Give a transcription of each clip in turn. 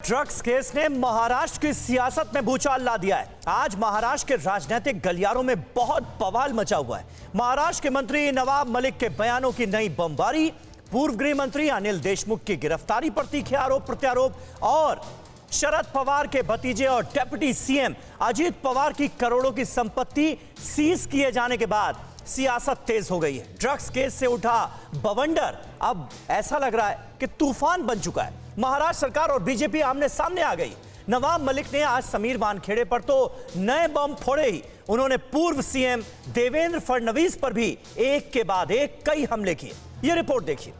Drugs case ने महाराष्ट्र की सियासत में भूचाल ला दिया है। आज महाराष्ट्र के राजनीतिक गलियारों में बहुत बवाल मचा हुआ है। महाराष्ट्र के मंत्री नवाब मलिक के बयानों की नई बमबारी, पूर्व गृह मंत्री अनिल देशमुख की गिरफ्तारी पर तीखे आरोप प्रत्यारोप और शरद पवार के भतीजे और डेप्यूटी सीएम अजीत पवार की करोड़ों की संपत्ति सीज किए जाने के बाद सियासत तेज हो गई है। ड्रग्स केस से उठा बवंडर अब ऐसा लग रहा है कि तूफान बन चुका है। महाराष्ट्र सरकार और बीजेपी आमने सामने आ गई। नवाब मलिक ने आज समीर वानखेड़े पर तो नए बम फोड़े ही उन्होंने पूर्व सीएम देवेंद्र फडणवीस पर भी एक के बाद एक कई हमले किए। यह रिपोर्ट देखिए।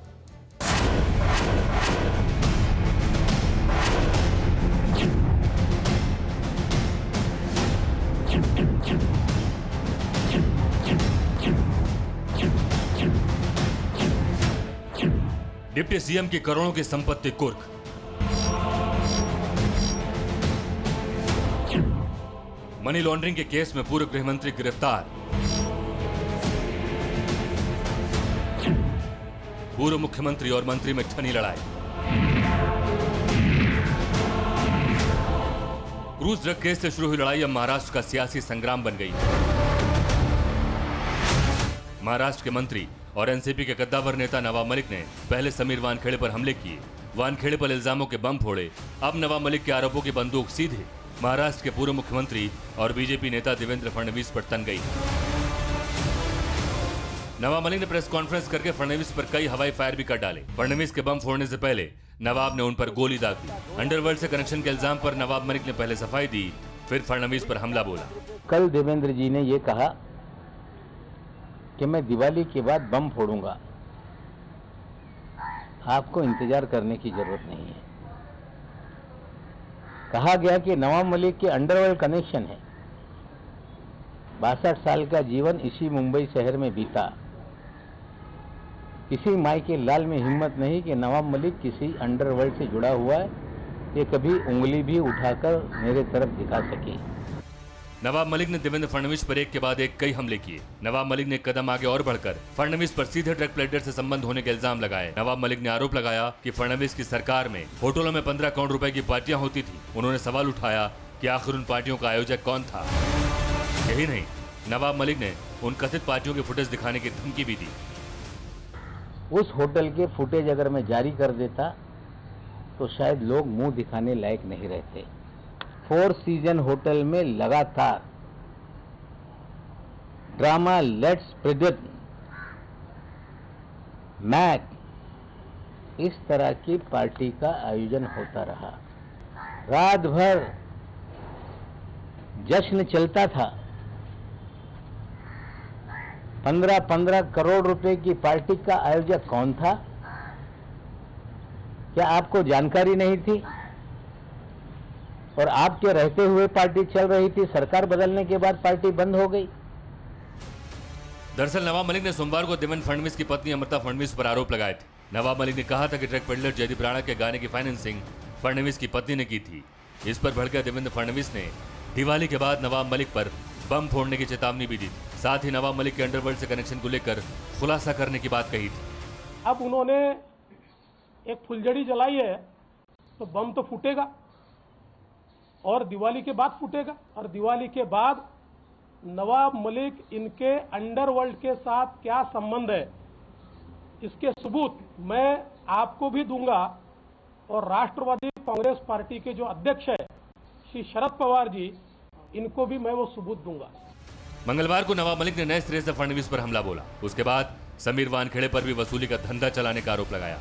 डिप्टी सीएम की करोड़ों की संपत्ति कुर्क, मनी लॉन्ड्रिंग के केस में पूर्व गृह मंत्री गिरफ्तार, पूर्व मुख्यमंत्री और मंत्री में ठनी लड़ाई, क्रूज ड्रग केस से शुरू हुई लड़ाई अब महाराष्ट्र का सियासी संग्राम बन गई। महाराष्ट्र के मंत्री और एनसीपी के कद्दावर नेता नवाब मलिक ने पहले समीर वानखेड़े पर हमले किए, वानखेड़े पर इल्जामों के बम फोड़े। अब नवाब मलिक के आरोपों की बंदूक सीधे महाराष्ट्र के पूर्व मुख्यमंत्री और बीजेपी नेता देवेंद्र फडणवीस पर तन गई। नवाब मलिक ने प्रेस कॉन्फ्रेंस करके फडणवीस पर कई हवाई फायर भी कर डाले। फडणवीस के बम फोड़ने से पहले नवाब ने उन पर गोली दाग दी। अंडरवर्ल्ड से कनेक्शन के इल्जाम पर नवाब मलिक ने पहले सफाई दी, फिर फडणवीस पर हमला बोला। कल देवेंद्र जी ने ये कहा कि मैं दिवाली के बाद बम फोड़ूंगा, आपको इंतजार करने की जरूरत नहीं है। कहा गया कि नवाब मलिक के अंडरवर्ल्ड कनेक्शन है। 62 साल का जीवन इसी मुंबई शहर में बीता। किसी माई के लाल में हिम्मत नहीं कि नवाब मलिक किसी अंडरवर्ल्ड से जुड़ा हुआ है, ये कभी उंगली भी उठाकर मेरे तरफ दिखा सके। नवाब मलिक ने देवेंद्र फडणवीस पर एक के बाद एक कई हमले किए। नवाब मलिक ने कदम आगे और बढ़कर फडणवीस पर सीधे ड्रग पेडलर से संबंध होने के इल्जाम लगाए। नवाब मलिक ने आरोप लगाया कि फडणवीस की सरकार में होटलों में 15 करोड़ रुपए की पार्टियां होती थी। उन्होंने सवाल उठाया कि आखिर उन पार्टियों का आयोजक कौन था। यही नहीं, नवाब मलिक ने उन कथित पार्टियों की फुटेज दिखाने की धमकी भी दी। उस होटल के फुटेज अगर मैं जारी कर देता तो शायद लोग मुंह दिखाने लायक नहीं रहते। 4 सीजन होटल में लगातार ड्रामा लेट्स प्रेडिक्ट मैक इस तरह की पार्टी का आयोजन होता रहा। रात भर जश्न चलता था। 15-15 करोड़ रुपए की पार्टी का आयोजक कौन था? क्या आपको जानकारी नहीं थी? और आपके रहते हुए पार्टी चल रही थी, सरकार बदलने के बाद पार्टी बंद हो गई। दरअसल नवाब मलिक ने सोमवार को देवेंद्र फडणवीस की पत्नी अमृता फडणवीस पर आरोप लगाए थे। नवाब मलिक ने कहा था कि ड्रग पेडलर जयदीप राणा के गाने की फाइनेंसिंग फडणवीस की पत्नी ने की थी। इस पर भड़के देवेंद्र फडणवीस ने दिवाली के बाद नवाब मलिक पर बम फोड़ने की चेतावनी भी दी थी। साथ ही नवाब मलिक के अंडरवर्ल्ड से कनेक्शन को लेकर खुलासा करने की बात कही थी। अब उन्होंने एक फुलझड़ी जलाई है तो बम तो फूटेगा और दिवाली के बाद फूटेगा। और दिवाली के बाद नवाब मलिक इनके अंडरवर्ल्ड के साथ क्या संबंध है, इसके सबूत मैं आपको भी दूंगा और राष्ट्रवादी कांग्रेस पार्टी के जो अध्यक्ष है श्री शरद पवार जी, इनको भी मैं वो सबूत दूंगा। मंगलवार को नवाब मलिक ने नए सिरे से फडणवीस पर हमला बोला। उसके बाद समीर वानखेड़े पर भी वसूली का धंधा चलाने का आरोप लगाया।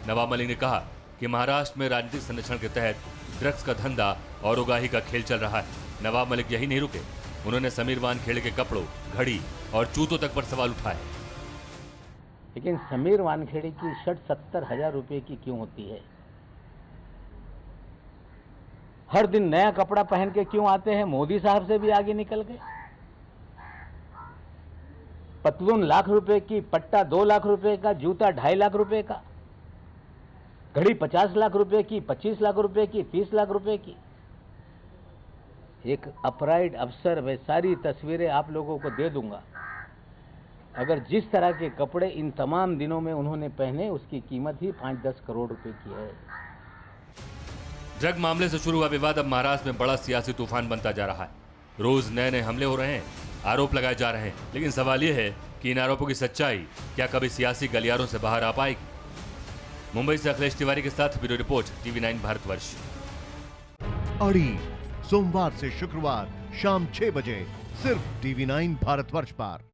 नवाब मलिक ने कहा कि महाराष्ट्र में राजनीतिक संरक्षण के तहत ड्रग्स का धंधा और उगाही का खेल चल रहा है। नवाब मलिक यही नहीं रुके, उन्होंने समीर वानखेड़े के कपड़ों, घड़ी और जूतों तक पर सवाल उठाए। लेकिन समीर वानखेड़े की शर्ट 70,000 रुपए की क्यों होती है? हर दिन नया कपड़ा पहन के क्यों आते हैं? मोदी साहब से भी आगे निकल गए। पतलून लाख रुपए की, पट्टा 2 लाख रुपए का, जूता 2.5 लाख रुपए का, घड़ी 50 लाख रुपए की, 25 लाख रुपए की, 30 लाख रुपए की। एक अपराइट अफसर, वे सारी तस्वीरें आप लोगों को दे दूंगा। अगर जिस तरह के कपड़े इन तमाम दिनों में उन्होंने पहने, उसकी कीमत ही 5-10 करोड़ रुपए की है। ड्रग मामले से शुरू हुआ विवाद अब महाराष्ट्र में बड़ा सियासी तूफान बनता जा रहा है। रोज नए नए हमले हो रहे हैं, आरोप लगाए जा रहे हैं, लेकिन सवाल यह है कि इन आरोपों की सच्चाई क्या कभी सियासी गलियारों से बाहर आ पाएगी? मुंबई से अखिलेश तिवारी के साथ ब्यूरो रिपोर्ट, TV9 भारतवर्ष। अड़ी सोमवार से शुक्रवार शाम 6 बजे सिर्फ TV9 भारतवर्ष पर।